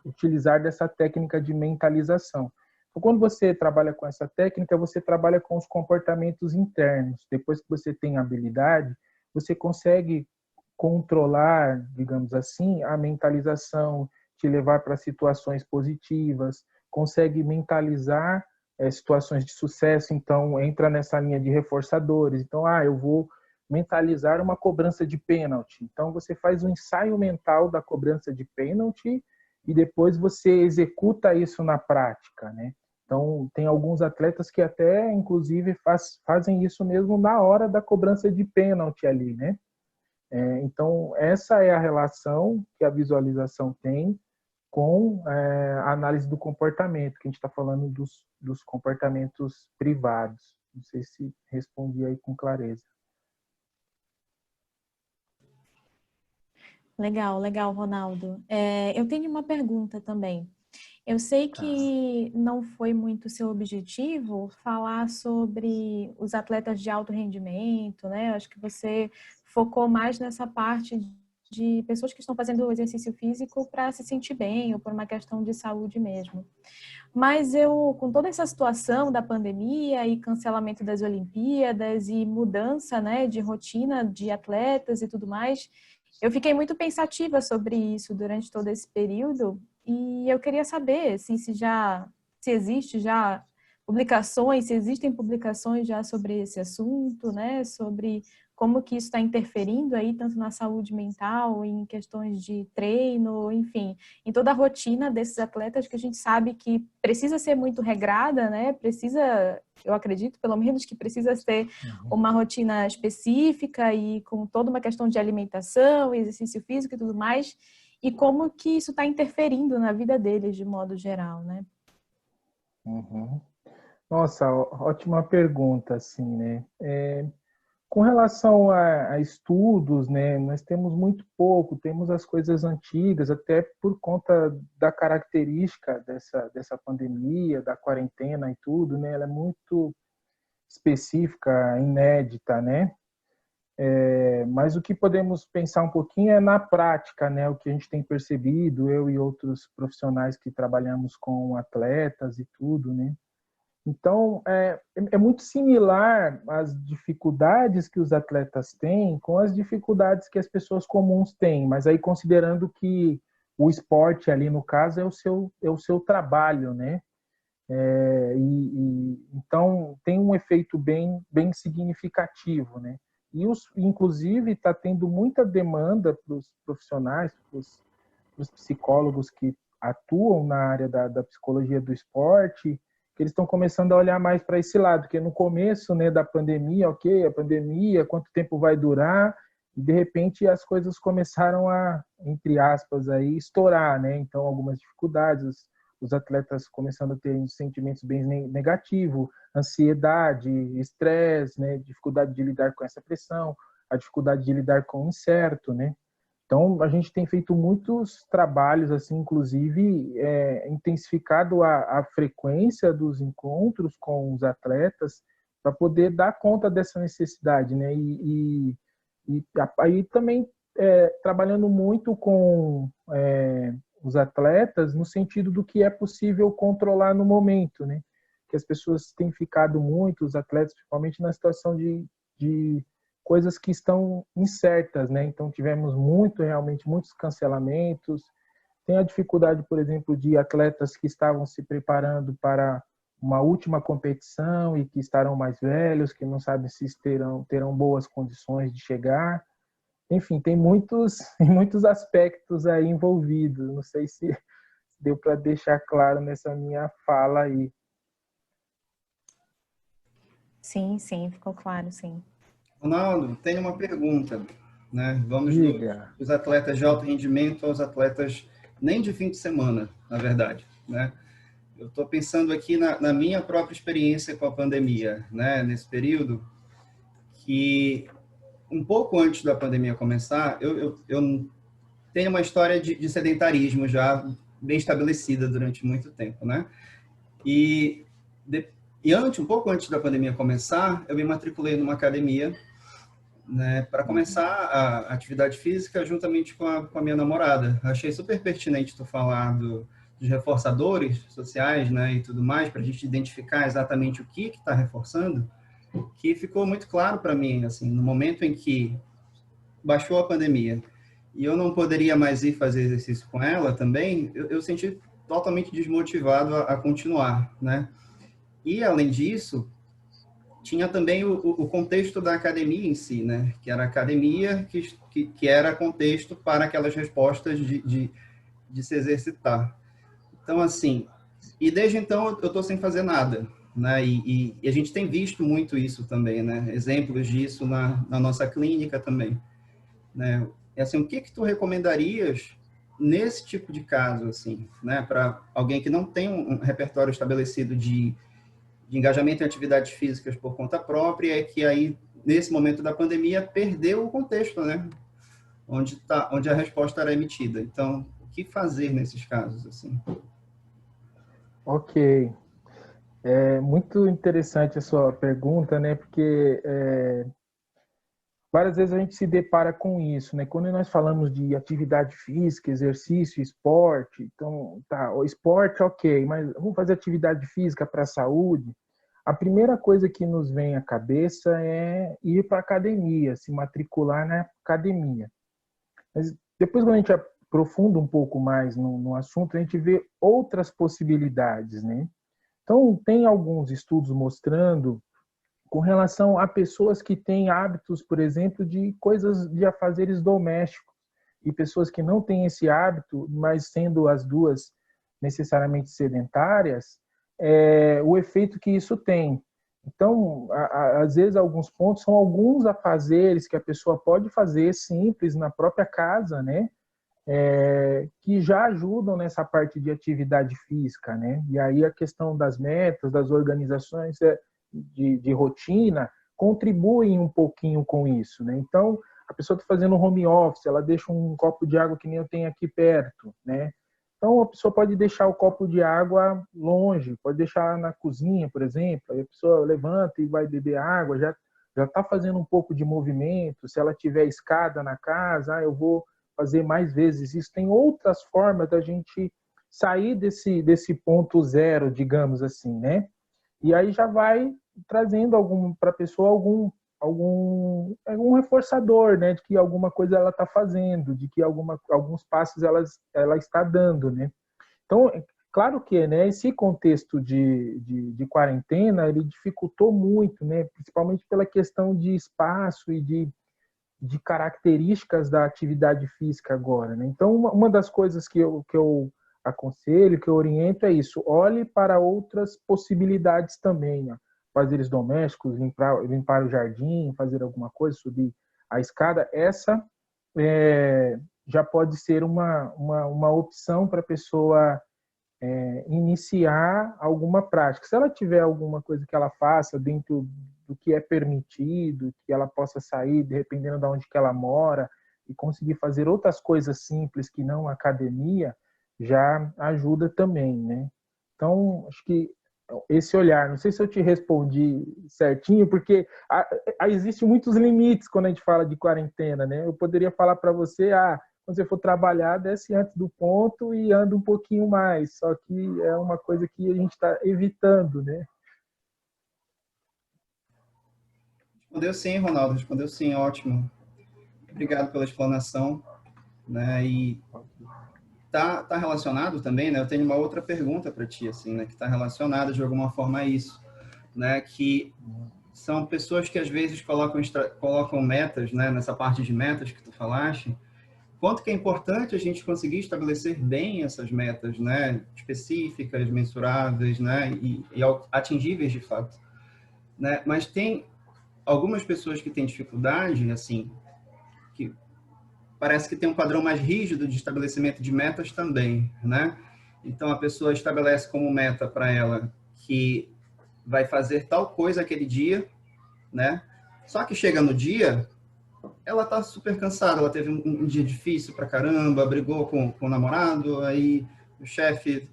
utilizar dessa técnica de mentalização. Então, quando você trabalha com essa técnica, você trabalha com os comportamentos internos. Depois que você tem habilidade, você consegue controlar, digamos assim, a mentalização, te levar para situações positivas, consegue mentalizar situações de sucesso, então entra nessa linha de reforçadores. Então, eu vou mentalizar uma cobrança de pênalti. Então, você faz um ensaio mental da cobrança de pênalti e depois você executa isso na prática, né? Então, tem alguns atletas que até, inclusive, fazem isso mesmo na hora da cobrança de pênalti ali, né? Então, essa é a relação que a visualização tem com a análise do comportamento, que a gente está falando dos comportamentos privados. Não sei se respondi aí com clareza. Legal, legal, Ronaldo. Eu tenho uma pergunta também. Eu sei que não foi muito seu objetivo falar sobre os atletas de alto rendimento, né? Acho que você focou mais nessa parte de pessoas que estão fazendo o exercício físico para se sentir bem ou por uma questão de saúde mesmo. Mas com toda essa situação da pandemia e cancelamento das Olimpíadas e mudança, né, de rotina de atletas e tudo mais, eu fiquei muito pensativa sobre isso durante todo esse período e eu queria saber assim, se existe já publicações, se existem publicações já sobre esse assunto, né? Sobre como que isso está interferindo aí tanto na saúde mental, em questões de treino, enfim, em toda a rotina desses atletas que a gente sabe que precisa ser muito regrada, né? Eu acredito, pelo menos, que precisa ter uma rotina específica e com toda uma questão de alimentação, exercício físico e tudo mais, e como que isso está interferindo na vida deles de modo geral, né? Uhum. Nossa, ótima pergunta, assim, né? Com relação a estudos, né, nós temos muito pouco, temos as coisas antigas, até por conta da característica dessa pandemia, da quarentena e tudo, né? Ela é muito específica, inédita, né? Mas o que podemos pensar um pouquinho é na prática, né? O que a gente tem percebido, eu e outros profissionais que trabalhamos com atletas e tudo, né? Então, é muito similar as dificuldades que os atletas têm com as dificuldades que as pessoas comuns têm, mas aí considerando que o esporte ali, no caso, é o seu trabalho, né? Então, tem um efeito bem significativo, né? Inclusive, está tendo muita demanda para os profissionais, para os psicólogos que atuam na área da psicologia do esporte, que eles estão começando a olhar mais para esse lado, porque no começo, né, da pandemia, ok, a pandemia, quanto tempo vai durar, e de repente as coisas começaram a, entre aspas, aí, estourar, né? Então, algumas dificuldades, os atletas começando a ter sentimentos bem negativos, ansiedade, estresse, né? Dificuldade de lidar com essa pressão, a dificuldade de lidar com o incerto, né? Então, a gente tem feito muitos trabalhos, assim, inclusive, intensificado a frequência dos encontros com os atletas para poder dar conta dessa necessidade, né? E aí também trabalhando muito com os atletas no sentido do que é possível controlar no momento, né? Que as pessoas têm ficado muito, os atletas, principalmente na situação de coisas que estão incertas, né? Então tivemos realmente muitos cancelamentos. Tem a dificuldade, por exemplo, de atletas que estavam se preparando para uma última competição e que estarão mais velhos, que não sabem se terão boas condições de chegar. Enfim, tem muitos aspectos aí envolvidos. Não sei se deu para deixar claro nessa minha fala aí. Sim, ficou claro, sim. Ronaldo, tenho uma pergunta, né? Vamos Diga. dos atletas de alto rendimento aos atletas nem de fim de semana, na verdade, né? Eu estou pensando aqui na minha própria experiência com a pandemia, né? Nesse período, que um pouco antes da pandemia começar, eu tenho uma história de sedentarismo já bem estabelecida durante muito tempo, né? E um pouco antes da pandemia começar, eu me matriculei numa academia, né, para começar a atividade física juntamente com a minha namorada. Achei super pertinente tu falar dos reforçadores sociais, né, e tudo mais, para a gente identificar exatamente o que está reforçando, que ficou muito claro para mim, assim, no momento em que baixou a pandemia e eu não poderia mais ir fazer exercício com ela também, eu senti totalmente desmotivado a continuar, né? E, além disso, tinha também o contexto da academia em si, né? Que era a academia que era contexto para aquelas respostas de se exercitar. Então, assim, e desde então eu estou sem fazer nada, né? E a gente tem visto muito isso também, né? Exemplos disso na nossa clínica também, né? É assim, o que tu recomendarias nesse tipo de caso, assim, né? Para alguém que não tem um repertório estabelecido de engajamento em atividades físicas por conta própria, e que aí, nesse momento da pandemia, perdeu o contexto, né? Onde a resposta era emitida. Então, o que fazer nesses casos, assim? Ok. É muito interessante a sua pergunta, né? Porque várias vezes a gente se depara com isso, né? Quando nós falamos de atividade física, exercício, esporte, então, tá, o esporte, ok, mas vamos fazer atividade física para a saúde. A primeira coisa que nos vem à cabeça é ir para a academia, se matricular na academia. Mas depois, quando a gente aprofunda um pouco mais no assunto, a gente vê outras possibilidades, né? Então, tem alguns estudos mostrando com relação a pessoas que têm hábitos, por exemplo, de coisas de afazeres domésticos e pessoas que não têm esse hábito, mas sendo as duas necessariamente sedentárias, o efeito que isso tem. Então, às vezes, alguns pontos são alguns afazeres que a pessoa pode fazer simples na própria casa, né? Que já ajudam nessa parte de atividade física, né? E aí a questão das metas, das organizações de rotina contribuem um pouquinho com isso, né? Então, a pessoa está fazendo home office, ela deixa um copo de água que nem eu tenho aqui perto, né? Então, a pessoa pode deixar o copo de água longe, pode deixar na cozinha, por exemplo, aí a pessoa levanta e vai beber água, já está fazendo um pouco de movimento. Se ela tiver escada na casa, eu vou fazer mais vezes isso. Tem outras formas da gente sair desse ponto zero, digamos assim, né? E aí já vai trazendo para a pessoa algum reforçador, né, de que alguma coisa ela está fazendo, de que alguns passos ela está dando, né? Então, claro que, né, esse contexto de quarentena, ele dificultou muito, né, principalmente pela questão de espaço e de características da atividade física agora, né? Então, uma das coisas que eu aconselho, que eu oriento é isso: olhe para outras possibilidades também, né? Fazeres domésticos, limpar o jardim, fazer alguma coisa, subir a escada. Essa já pode ser uma opção para a pessoa iniciar alguma prática. Se ela tiver alguma coisa que ela faça dentro do que é permitido, que ela possa sair, dependendo de onde que ela mora, e conseguir fazer outras coisas simples que não academia, já ajuda também, né? Então, acho que esse olhar, não sei se eu te respondi certinho, porque existem muitos limites quando a gente fala de quarentena, né? Eu poderia falar para você, quando você for trabalhar, desce antes do ponto e anda um pouquinho mais. Só que é uma coisa que a gente está evitando, né? Respondeu sim, Ronaldo, respondeu sim, ótimo. Obrigado pela explanação, né? E tá relacionado também, né? Eu tenho uma outra pergunta para ti, assim, né? Que está relacionada de alguma forma a isso, né? Que são pessoas que às vezes colocam metas, né? Nessa parte de metas que tu falaste. Quanto que é importante a gente conseguir estabelecer bem essas metas, né? Específicas, mensuráveis, né? E atingíveis de fato, né? Mas tem algumas pessoas que têm dificuldade, assim, que parece que tem um padrão mais rígido de estabelecimento de metas também, né? Então, a pessoa estabelece como meta para ela que vai fazer tal coisa aquele dia, né? Só que chega no dia, ela tá super cansada, ela teve um dia difícil pra caramba, brigou com o namorado, aí o chefe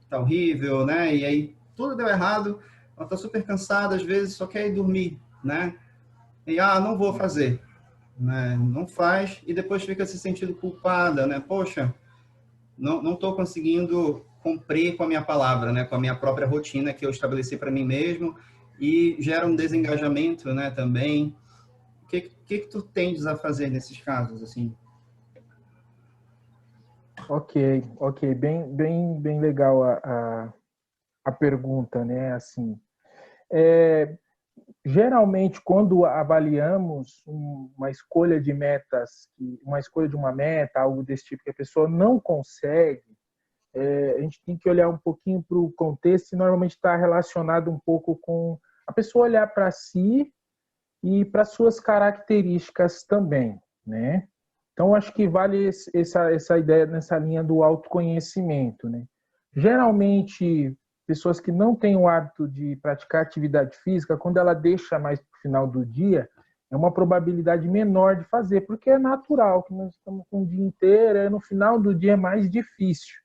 tá horrível, né? E aí tudo deu errado, ela tá super cansada, às vezes só quer ir dormir, né? E, não vou fazer, né? Não faz, e depois fica se sentindo culpada, né? Poxa, não estou conseguindo cumprir com a minha palavra, né? Com a minha própria rotina que eu estabeleci para mim mesmo, e gera um desengajamento, né? Também. O que tu tendes a fazer nesses casos, assim? Ok, bem legal a pergunta, né? Assim, geralmente, quando avaliamos uma escolha de metas, uma escolha de uma meta, algo desse tipo que a pessoa não consegue, a gente tem que olhar um pouquinho para o contexto, e normalmente está relacionado um pouco com a pessoa olhar para si e para suas características também, né? Então, acho que vale essa ideia nessa linha do autoconhecimento, né? Geralmente, pessoas que não têm o hábito de praticar atividade física, quando ela deixa mais para o final do dia, é uma probabilidade menor de fazer, porque é natural que nós estamos com o dia inteiro, no final do dia é mais difícil,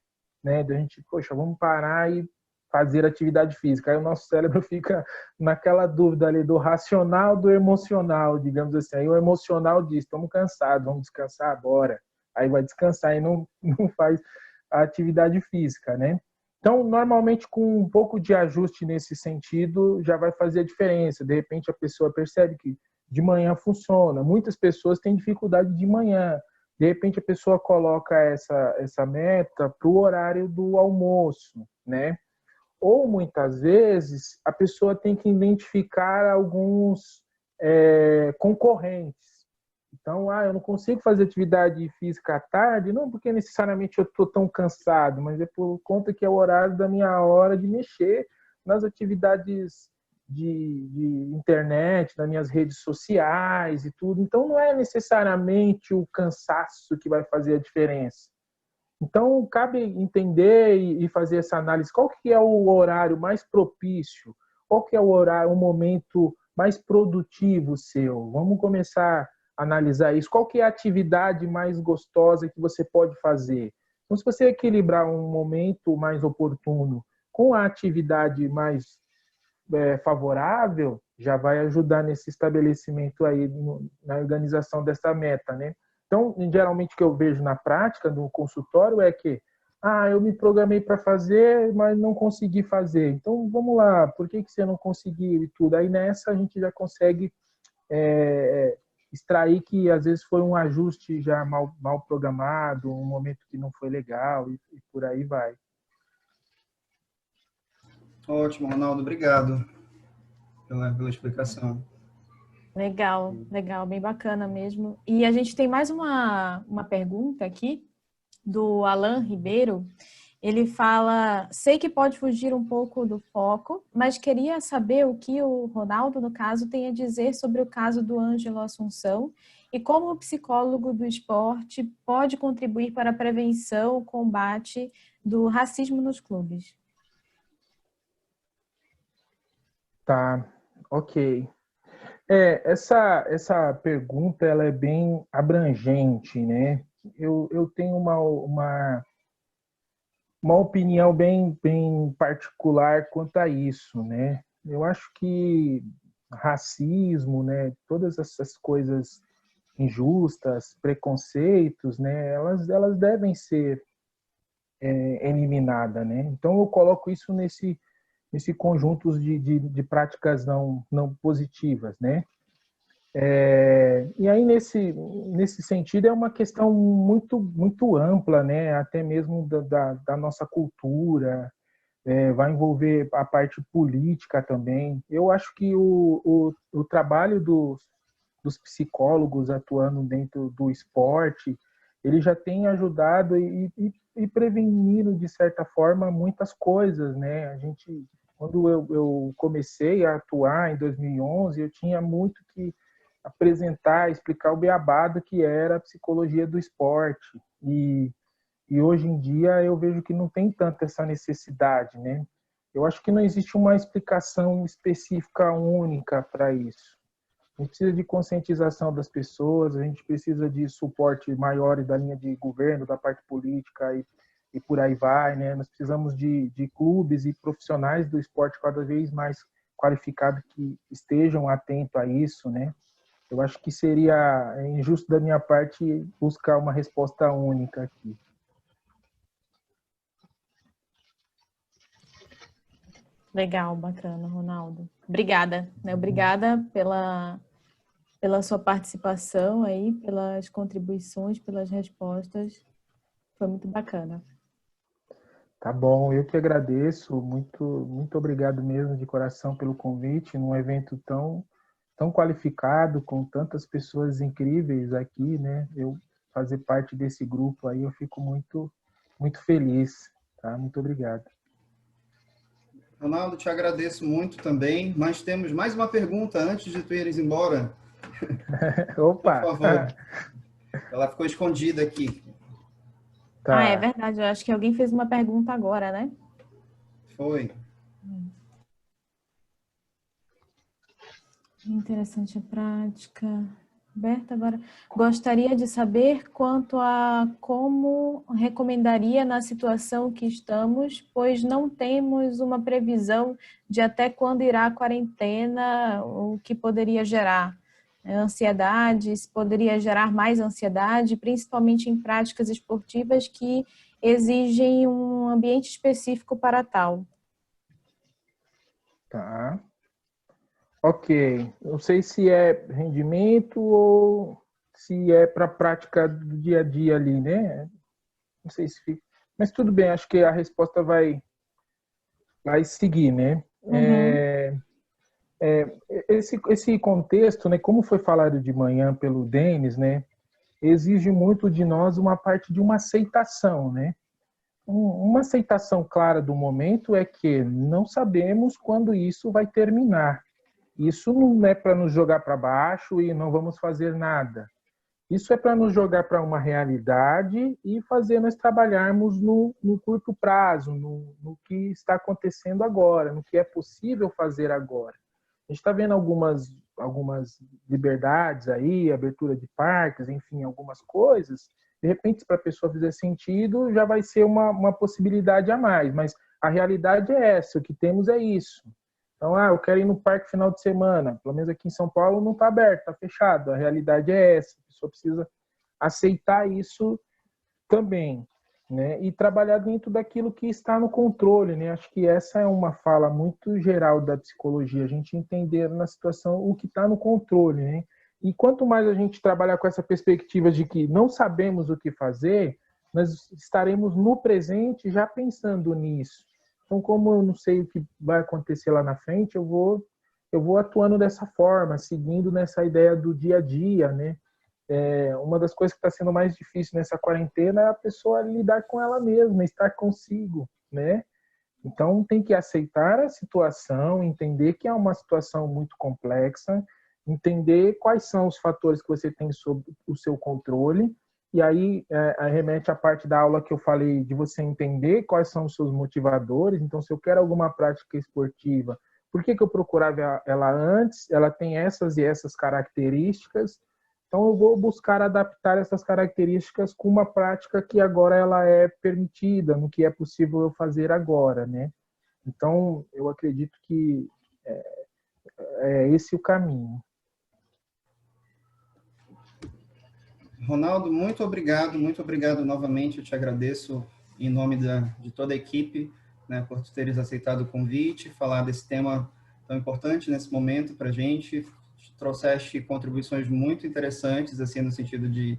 né? Da gente, poxa, vamos parar e fazer atividade física. Aí o nosso cérebro fica naquela dúvida ali do racional do emocional, digamos assim. Aí o emocional diz, estamos cansados, vamos descansar agora. Aí vai descansar e não faz a atividade física, né? Então, normalmente, com um pouco de ajuste nesse sentido, já vai fazer a diferença. De repente, a pessoa percebe que de manhã funciona. Muitas pessoas têm dificuldade de manhã. De repente, a pessoa coloca essa meta para o horário do almoço, né? Ou, muitas vezes, a pessoa tem que identificar alguns concorrentes. Então, eu não consigo fazer atividade física à tarde, não porque necessariamente eu estou tão cansado, mas é por conta que é o horário da minha hora de mexer nas atividades de internet, nas minhas redes sociais e tudo. Então, não é necessariamente o cansaço que vai fazer a diferença. Então, cabe entender e fazer essa análise. Qual que é o horário mais propício? Qual que é o momento mais produtivo seu? Vamos começar a analisar isso. Qual que é a atividade mais gostosa que você pode fazer? Então, se você equilibrar um momento mais oportuno com a atividade mais favorável, já vai ajudar nesse estabelecimento aí, na organização dessa meta, né? Então, geralmente o que eu vejo na prática, no consultório, é que eu me programei para fazer, mas não consegui fazer. Então, vamos lá, por que você não conseguiu e tudo? Aí nessa a gente já consegue extrair que às vezes foi um ajuste já mal programado, um momento que não foi legal e por aí vai. Ótimo, Ronaldo, obrigado pela explicação. Legal, legal, bem bacana mesmo. E a gente tem mais uma pergunta aqui do Alan Ribeiro. Ele fala, sei que pode fugir um pouco do foco, mas queria saber o que o Ronaldo, no caso, tem a dizer sobre o caso do Ângelo Assunção e como o psicólogo do esporte pode contribuir para a prevenção, o combate do racismo nos clubes. Tá, ok. Essa pergunta ela é bem abrangente, né? Eu tenho uma opinião bem particular quanto a isso, né? Eu acho que racismo, né? Todas essas coisas injustas, preconceitos, né? Elas devem ser eliminadas, né? Então eu coloco isso nesse conjunto de práticas não positivas, né? E aí, nesse sentido, é uma questão muito ampla, né? Até mesmo da nossa cultura, vai envolver a parte política também. Eu acho que o trabalho dos psicólogos atuando dentro do esporte, ele já tem ajudado e prevenido, de certa forma, muitas coisas, né? Quando eu comecei a atuar em 2011, eu tinha muito que apresentar, explicar o beabado que era a psicologia do esporte. E hoje em dia eu vejo que não tem tanta essa necessidade, né? Eu acho que não existe uma explicação específica única para isso. A gente precisa de conscientização das pessoas, a gente precisa de suporte maior da linha de governo, da parte política e por aí vai, né? Nós precisamos de clubes e profissionais do esporte cada vez mais qualificados que estejam atentos a isso, né? Eu acho que seria injusto da minha parte buscar uma resposta única aqui. Legal, bacana, Ronaldo. Obrigada, né? Obrigada pela sua participação aí, pelas contribuições, pelas respostas. Foi muito bacana. Tá bom, eu que agradeço. Muito obrigado mesmo de coração pelo convite num evento tão qualificado, com tantas pessoas incríveis aqui, né? Eu fazer parte desse grupo aí, eu fico muito feliz, tá? Muito obrigado. Ronaldo, te agradeço muito também, mas temos mais uma pergunta antes de tu ires embora. Opa! Por favor. Ela ficou escondida aqui. Tá. É Tá. verdade. Eu acho que alguém fez uma pergunta agora, né? Foi. Interessante a prática. Berta, agora gostaria de saber quanto a como recomendaria na situação que estamos, pois não temos uma previsão de até quando irá a quarentena, o que poderia gerar ansiedade, se poderia gerar mais ansiedade, principalmente em práticas esportivas que exigem um ambiente específico para tal. Tá. Ok. Não sei se é rendimento ou se é para a prática do dia a dia ali, né? Não sei se fica. Mas tudo bem, acho que a resposta vai seguir, né? Uhum. Esse contexto, né, como foi falado de manhã pelo Denis, né, exige muito de nós uma parte de uma aceitação, né? Uma aceitação clara do momento é que não sabemos quando isso vai terminar. Isso não é para nos jogar para baixo e não vamos fazer nada. Isso é para nos jogar para uma realidade e fazer nós trabalharmos no curto prazo, no que está acontecendo agora, no que é possível fazer agora. A gente está vendo algumas liberdades aí, abertura de parques, enfim, algumas coisas. De repente, para a pessoa fazer sentido, já vai ser uma possibilidade a mais. Mas a realidade é essa, o que temos é isso. Então, eu quero ir no parque final de semana. Pelo menos aqui em São Paulo não está aberto, está fechado. A realidade é essa. A pessoa precisa aceitar isso também. né? E trabalhar dentro daquilo que está no controle, né? Acho que essa é uma fala muito geral da psicologia, a gente entender na situação o que está no controle, né? E quanto mais a gente trabalhar com essa perspectiva de que não sabemos o que fazer, nós estaremos no presente já pensando nisso. Então, como eu não sei o que vai acontecer lá na frente, eu vou atuando dessa forma, seguindo nessa ideia do dia a dia, né? Uma das coisas que está sendo mais difícil nessa quarentena é a pessoa lidar com ela mesma, estar consigo, né? Então, tem que aceitar a situação, entender que é uma situação muito complexa, entender quais são os fatores que você tem sob o seu controle, e aí remete à parte da aula que eu falei de você entender quais são os seus motivadores. Então, se eu quero alguma prática esportiva, por que eu procurava ela antes? Ela tem essas e essas características, então eu vou buscar adaptar essas características com uma prática que agora ela é permitida, no que é possível eu fazer agora, né? Então, eu acredito que é esse o caminho. Ronaldo, muito obrigado novamente, eu te agradeço em nome de toda a equipe, né, por teres aceitado o convite, falar desse tema tão importante nesse momento para a gente. Trouxeste contribuições muito interessantes, assim, no sentido de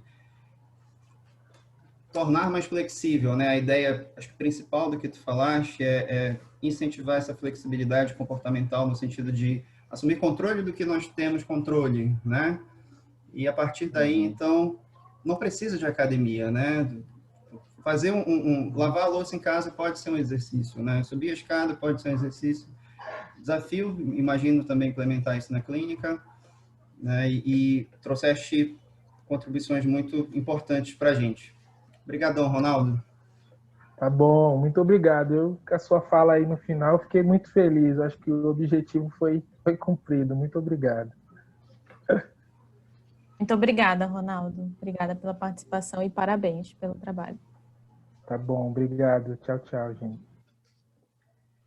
tornar mais flexível, né? A ideia, acho que principal do que tu falaste é incentivar essa flexibilidade comportamental no sentido de assumir controle do que nós temos controle, né? E a partir daí, então, não precisa de academia, né? Fazer lavar a louça em casa pode ser um exercício, né? Subir a escada pode ser um exercício. Desafio, imagino também implementar isso na clínica, né? E trouxeste contribuições muito importantes para a gente. Obrigadão, Ronaldo. Tá bom, muito obrigado. Eu, com a sua fala aí no final, fiquei muito feliz. Acho que o objetivo foi cumprido. Muito obrigado. Muito obrigada, Ronaldo. Obrigada pela participação e parabéns pelo trabalho. Tá bom, obrigado. Tchau, tchau, gente.